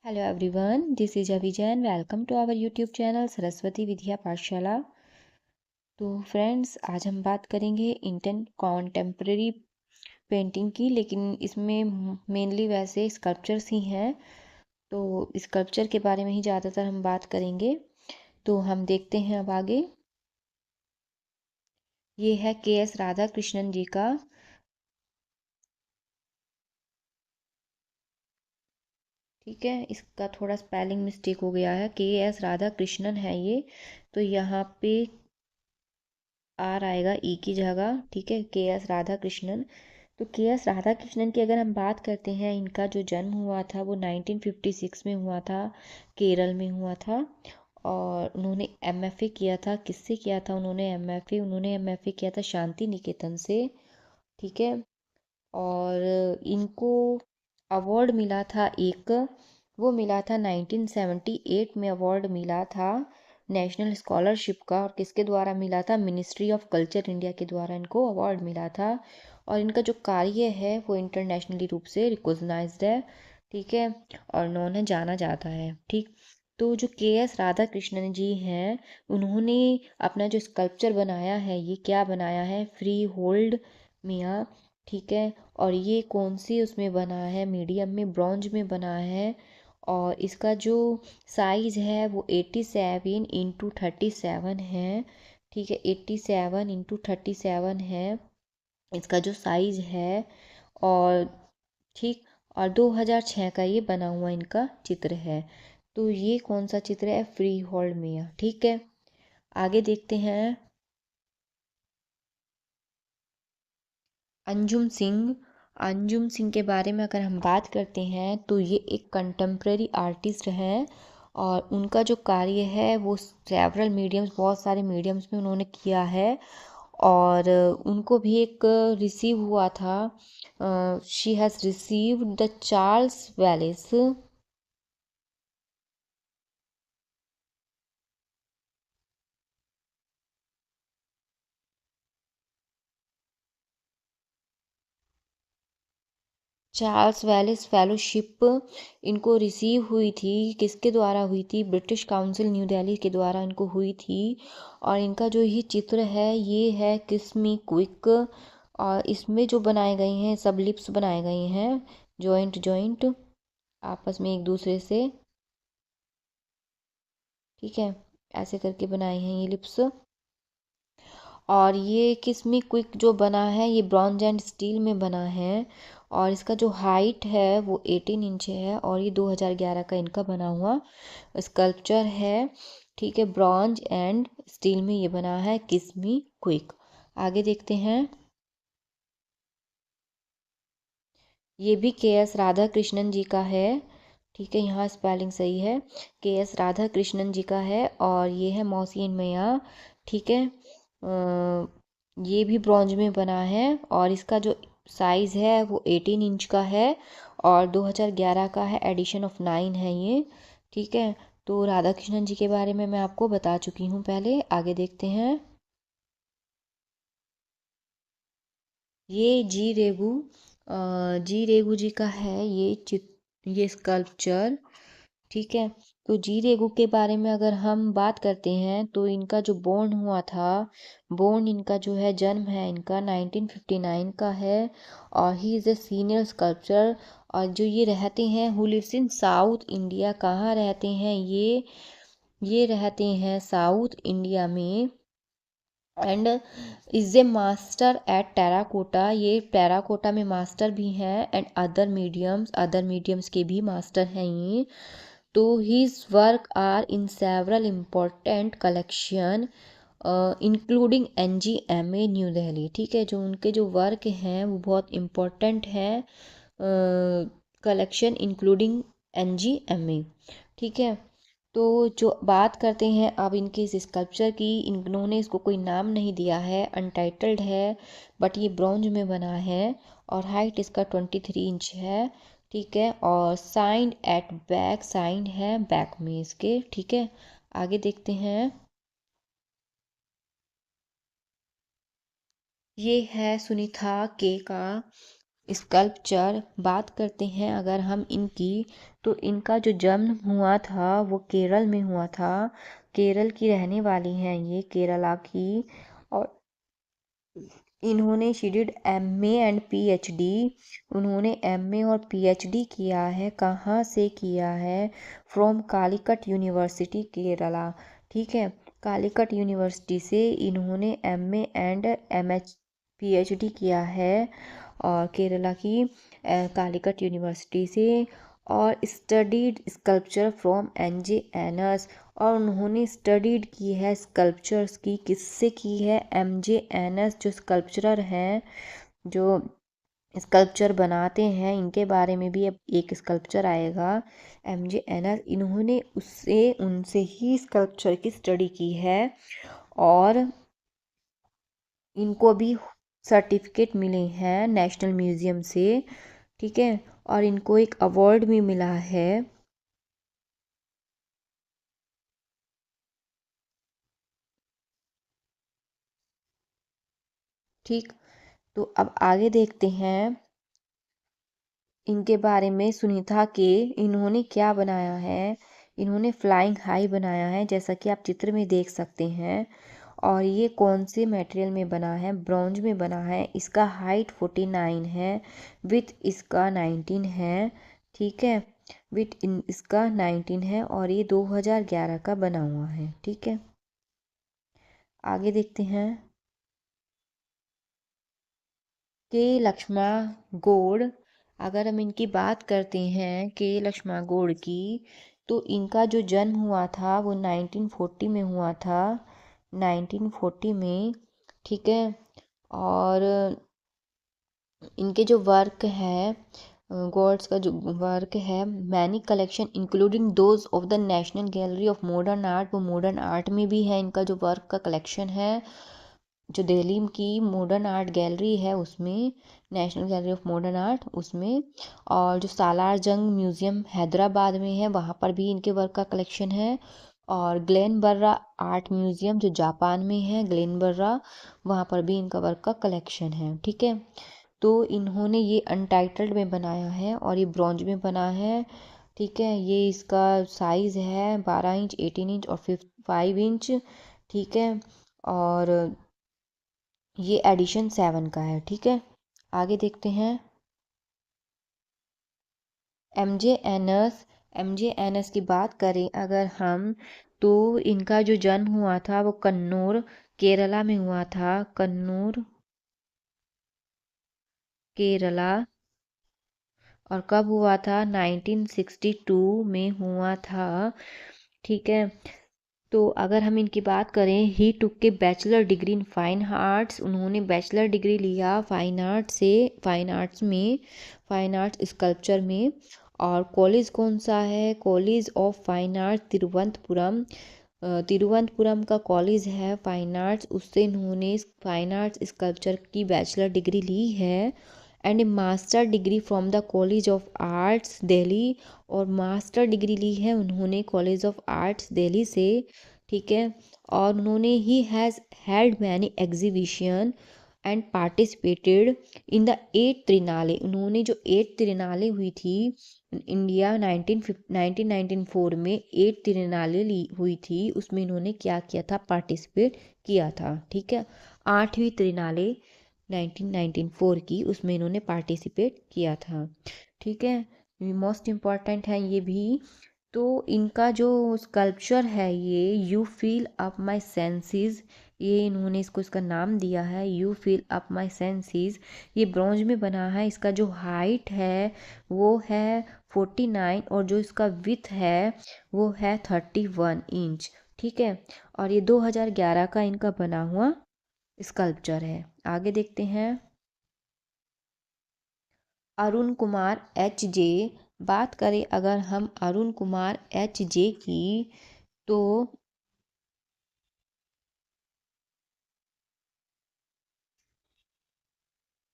Hello everyone, this is Avijan. Welcome to our YouTube channel Saraswati Vidya पाठशाला। तो friends, आज हम बात करेंगे इंडियन कॉन्टेम्प्रेरी पेंटिंग की, लेकिन इसमें मेनली वैसे स्कल्पचर्स ही हैं। तो स्कल्पचर के बारे में ही ज़्यादातर हम बात करेंगे। तो हम देखते हैं अब आगे। ये है के.एस. राधा कृष्णन जी का। ठीक है, इसका थोड़ा स्पेलिंग मिस्टेक हो गया है। के.एस. राधा कृष्णन है ये। तो यहाँ पे आर आएगा ई की जगह। ठीक है, के.एस. राधा कृष्णन। तो के.एस. राधा कृष्णन की अगर हम बात करते हैं, इनका जो जन्म हुआ था वो 1956 में हुआ था, केरल में हुआ था। और उन्होंने एमएफए किया था। किससे किया था उन्होंने एमएफए किया था शांति निकेतन से। ठीक है। और इनको अवार्ड मिला था एक, वो मिला था 1978 में अवार्ड मिला था नेशनल स्कॉलरशिप का। और किसके द्वारा मिला था? मिनिस्ट्री ऑफ कल्चर इंडिया के द्वारा इनको अवार्ड मिला था। और इनका जो कार्य है वो इंटरनेशनली रूप से रिकॉग्नाइज्ड है। ठीक है, और उन्होंने जाना जाता है। ठीक। तो जो के.एस. राधा कृष्णन जी हैं, उन्होंने अपना जो स्कल्पचर बनाया है, ये क्या बनाया है? फ्री होल्ड मियाँ। ठीक है। और ये कौन सी उसमें बना है? मीडियम में, ब्रॉन्ज में बना है। और इसका जो साइज है वो 87x37 है। ठीक है, 87x37 है इसका जो साइज है। और ठीक, और 2006 का ये बना हुआ इनका चित्र है। तो ये कौन सा चित्र है? फ्री होल्ड मियाँ। ठीक है, आगे देखते हैं। अंजुम सिंह के बारे में अगर हम बात करते हैं, तो ये एक कंटेम्प्रेरी आर्टिस्ट हैं। और उनका जो कार्य है वो सेवरल मीडियम्स, बहुत सारे मीडियम्स में उन्होंने किया है। और उनको भी एक रिसीव हुआ था, she has received the Charles Wallace. Charles Wallace fellowship इनको रिसीव हुई थी। किसके द्वारा हुई थी? ब्रिटिश काउंसिल न्यू दिल्ली के द्वारा इनको हुई थी। और इनका जो ये चित्र है ये है किस मी क्विक। और इसमें जो बनाए गए हैं सब लिप्स बनाए गए हैं, जॉइंट जॉइंट आपस में एक दूसरे से। ठीक है, ऐसे करके बनाए हैं ये लिप्स। और ये किसमी क्विक जो बना है ये ब्रॉन्ज एंड स्टील में बना है। और इसका जो हाइट है वो 18 इंच है। और ये 2011 का इनका बना हुआ स्कल्पचर है। ठीक है, ब्रॉन्ज एंड स्टील में ये बना है किसमी क्विक। आगे देखते हैं। ये भी के.एस. राधा कृष्णन जी का है। ठीक है, यहाँ स्पेलिंग सही है। के.एस. राधा कृष्णन जी का है। और ये है मौसी एंड मैया। ठीक है, ये भी ब्रॉन्ज में बना है। और इसका जो साइज़ है वो 18 इंच का है। और 2011 का है, एडिशन ऑफ 9 है ये। ठीक है, तो राधा कृष्णन जी के बारे में मैं आपको बता चुकी हूँ पहले। आगे देखते हैं। ये जी रेगू जी का है ये स्कल्पचर। ठीक है, तो जी रेगू के बारे में अगर हम बात करते हैं, तो इनका जो बोर्न हुआ था, बोर्न इनका जो है जन्म है इनका 1959 का है। और he is a senior sculpture. और जो ये रहते हैं, who lives in South India, कहाँ रहते हैं ये रहते हैं साउथ इंडिया में। And is a master at terracotta, ये टेराकोटा में मास्टर भी हैं। एंड अदर मीडियम्स के भी मास्टर हैं ये। तो his work are in several important collection including NGMA New Delhi. ठीक है, जो उनके जो वर्क हैं वो बहुत इम्पोर्टेंट हैं, कलेक्शन इंक्लूडिंग NGMA। ठीक है, तो जो बात करते हैं अब इनके इस स्कल्पचर की, इन्होंने इसको कोई नाम नहीं दिया है, अनटाइटल्ड है। बट ये ब्रॉन्ज में बना है। और हाइट इसका 23 इंच है। ठीक है, और साइन एट बैक, साइन है बैक में इसके। ठीक है, आगे देखते हैं। ये है सुनीता के का स्कल्पचर बात करते हैं अगर हम इनकी, तो इनका जो जन्म हुआ था वो केरल में हुआ था। केरल की रहने वाली हैं ये, केरला की। और इन्होंने she did MA and PhD. उन्होंने एमए और पीएचडी किया है। कहाँ से किया है? From Calicut university Kerala. ठीक है, कालीकट यूनिवर्सिटी से इन्होंने एमए एंड एमएच पीएचडी किया है, और केरला की कालीकट यूनिवर्सिटी से। और studied sculpture from NJ anus. और उन्होंने स्टडीड की है स्कल्पचर्स की, किससे की है? एमजे एनस जो स्कल्पचरर हैं, जो स्कल्पचर बनाते हैं, इनके बारे में भी अब एक स्कल्पचर आएगा। एमजे एनस, इन्होंने उससे उनसे ही स्कल्पचर की स्टडी की है। और इनको भी सर्टिफिकेट मिले हैं नेशनल म्यूज़ियम से। ठीक है, और इनको एक अवार्ड भी मिला है। ठीक, तो अब आगे देखते हैं इनके बारे में। सुनीता के इन्होंने क्या बनाया है? इन्होंने फ्लाइंग हाई बनाया है, जैसा कि आप चित्र में देख सकते हैं। और ये कौन से मटेरियल में बना है? ब्रॉन्ज में बना है। इसका हाइट 49 है, विथ इसका 19 है। ठीक है, विथ इसका 19 है, और ये 2011 का बना हुआ है। ठीक है, आगे देखते हैं। के लक्ष्मा गौड़, अगर हम इनकी बात करते हैं के लक्ष्मा गौड़ की, तो इनका जो जन्म हुआ था वो 1940 में हुआ था। 1940 में। ठीक है, और इनके जो वर्क है, गॉड्स का जो वर्क है, many collection including those of the national gallery of modern art, वो मॉडर्न आर्ट में भी है इनका जो वर्क का कलेक्शन है, जो दिल्ली की मॉडर्न आर्ट गैलरी है उसमें, national gallery of modern art उसमें। और जो सालार जंग म्यूज़ियम हैदराबाद में है, वहाँ पर भी इनके वर्क का कलेक्शन है। और ग्लेन बर्रा आर्ट म्यूज़ियम जो जापान में है, ग्लेन बर्रा, वहाँ पर भी इनका वर्क का कलेक्शन है। ठीक है, तो इन्होंने ये अनटाइटल्ड में बनाया है, और ये ब्रॉन्ज में बना है। ठीक है, ये इसका साइज़ है 12 इंच, 18 इंच और 5 इंच। ठीक है, और ये एडिशन 7 का है। ठीक है, आगे देखते हैं। एमजे एनस, एमजे एनस की बात करें अगर हम, तो इनका जो जन्म हुआ था वो कन्नूर केरला में हुआ था। कन्नूर केरला। और कब हुआ था? 1962 में हुआ था। ठीक है, तो अगर हम इनकी बात करें, ही टुक के bachelor degree in fine arts. उन्होंने बैचलर डिग्री लिया फाइन आर्ट से, फाइन आर्ट्स में, फाइन आर्ट्स स्कल्पचर में। और कॉलेज कौन सा है? College of fine art Thiruvananthapuram. Thiruvananthapuram का कॉलेज है फाइन आर्ट्स, उससे इन्होंने फाइन आर्ट्स स्कल्पचर की बैचलर डिग्री ली है। And master degree from the college of arts Delhi. और मास्टर डिग्री ली है उन्होंने कॉलेज ऑफ आर्ट्स दिल्ली से। ठीक है, और उन्होंने he has held many exhibition and participated in the at Triennale. उन्होंने जो एट त्रिनाले हुई थी इंडिया 1994 में, एट त्रिनाले ली हुई थी, उसमें इन्होंने क्या किया था? पार्टिसिपेट किया था। ठीक है, आठवीं त्रिनाले 1994 की, उसमें इन्होंने पार्टिसिपेट किया था। ठीक है, मोस्ट इम्पॉर्टेंट है ये भी। तो इनका जो स्कल्पचर है ये you fill up my senses, ये इन्होंने इसका नाम दिया है you fill up my senses. ये ब्रॉन्ज में बना है। इसका जो हाइट है वो है 49, और जो इसका विथ है वो है 31 इंच। ठीक है, और ये 2011 का इनका बना हुआ स्कल्पचर है। आगे देखते हैं। अरुण कुमार एच जे, बात करें अगर हम अरुण कुमार एच जे की, तो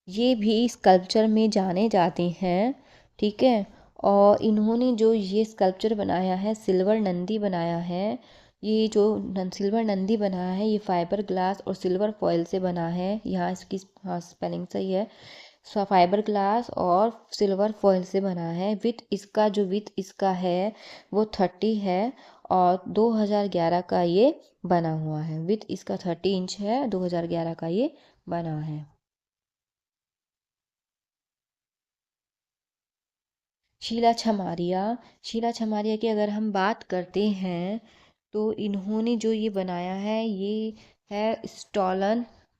ये भी स्कल्पचर में जाने जाते हैं। ठीक है, और इन्होंने जो ये स्कल्पचर बनाया है, सिल्वर नंदी बनाया है। ये जो सिल्वर नंदी बनाया है, ये फाइबर ग्लास और सिल्वर फॉयल से बना है। यहाँ इसकी, हाँ, स्पेलिंग सही है, फाइबर ग्लास और सिल्वर फॉयल से बना है। विथ इसका है वो 30 है और 2011 का ये बना हुआ है। विथ इसका 30 इंच है, 2011 का ये बना है। शीला छमारिया की अगर हम बात करते हैं तो इन्होंने जो ये बनाया है ये है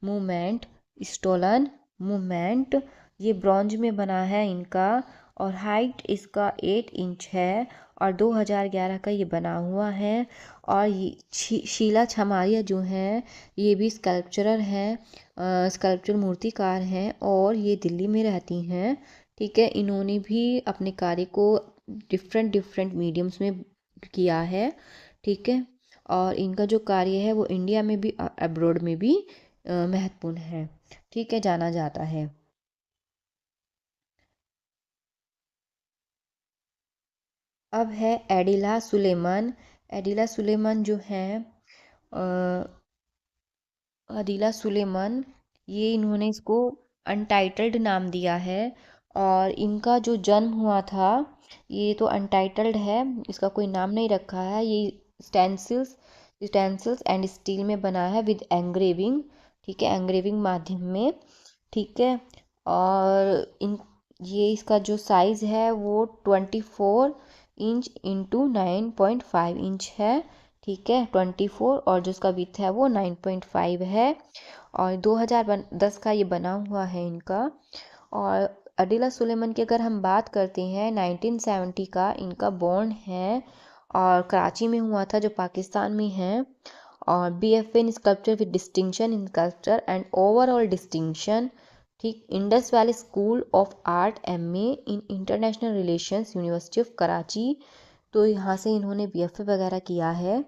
मूवमेंट स्टोलन मूवमेंट। ये ब्रॉन्ज में बना है इनका और हाइट इसका 8 इंच है और 2011 का ये बना हुआ है। और ये शीला छमारिया जो हैं ये भी स्कल्पचरर हैं, स्कल्पचर मूर्तिकार हैं और ये दिल्ली में रहती हैं। ठीक है, इन्होंने भी अपने कार्य को डिफरेंट डिफरेंट मीडियम्स में किया है। ठीक है, और इनका जो कार्य है वो इंडिया में भी अब्रॉड में भी महत्वपूर्ण है। ठीक है, जाना जाता है। अब है एडिला सुलेमान। एडिला सुलेमान जो है अदीला सुलेमान, ये इन्होंने इसको अनटाइटल्ड नाम दिया है। और इनका जो जन्म हुआ था ये तो अनटाइटल्ड है, इसका कोई नाम नहीं रखा है। ये स्टेंसिल्स एंड स्टील में बना है विद एंग्रेविंग। ठीक है, एंग्रेविंग माध्यम में। ठीक है, और इन ये इसका जो साइज़ है वो 24 इंच इंटू 9.5 इंच है। ठीक है, 24, और जो इसका विथ है वो 9.5 है और 2010 का ये बना हुआ है इनका। और अडिला सुलेमान की अगर हम बात करते हैं 1970 का इनका बॉर्न है और कराची में हुआ था जो पाकिस्तान में है। और BFA in sculpture with distinction in sculpture and overall distinction. ठीक, Indus Valley School of Art MA in international relations University of Karachi. तो यहाँ से इन्होंने BFA वगैरह किया है।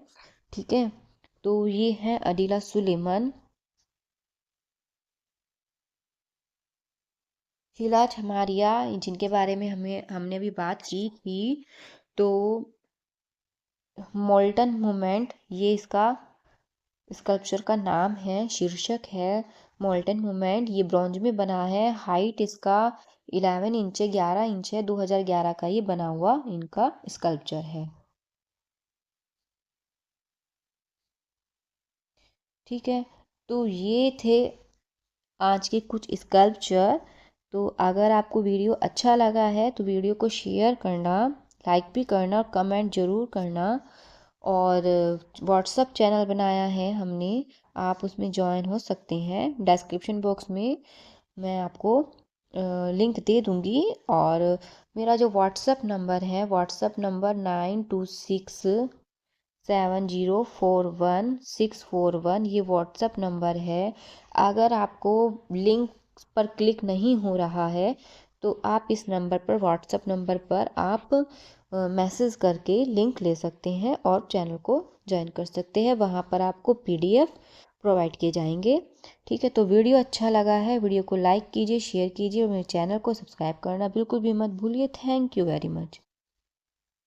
ठीक है, तो ये है अदिला सुलेमान। शीला छमारिया जिनके बारे में हमने अभी बात की थी, तो मोल्टन मूवमेंट ये इसका स्कल्पचर का नाम है, शीर्षक है मोल्टन मूवमेंट। ये ब्रॉन्ज में बना है। हाइट इसका 11 इंच है, 11 इंच है, 2011 का ये बना हुआ इनका स्कल्पचर है। ठीक है, तो ये थे आज के कुछ स्कल्पचर। तो अगर आपको वीडियो अच्छा लगा है तो वीडियो को शेयर करना, लाइक भी करना, कमेंट ज़रूर करना। और व्हाट्सअप चैनल बनाया है हमने, आप उसमें ज्वाइन हो सकते हैं। डिस्क्रिप्शन बॉक्स में मैं आपको लिंक दे दूँगी। और मेरा जो व्हाट्सअप नंबर 92267041 ये व्हाट्सअप नंबर है। अगर आपको लिंक पर क्लिक नहीं हो रहा है तो आप इस नंबर पर, व्हाट्सअप नंबर पर आप मैसेज करके लिंक ले सकते हैं और चैनल को ज्वाइन कर सकते हैं। वहाँ पर आपको PDF प्रोवाइड किए जाएंगे। ठीक है, तो वीडियो अच्छा लगा है, वीडियो को लाइक कीजिए, शेयर कीजिए और मेरे चैनल को सब्सक्राइब करना बिल्कुल भी मत भूलिए। Thank you very much.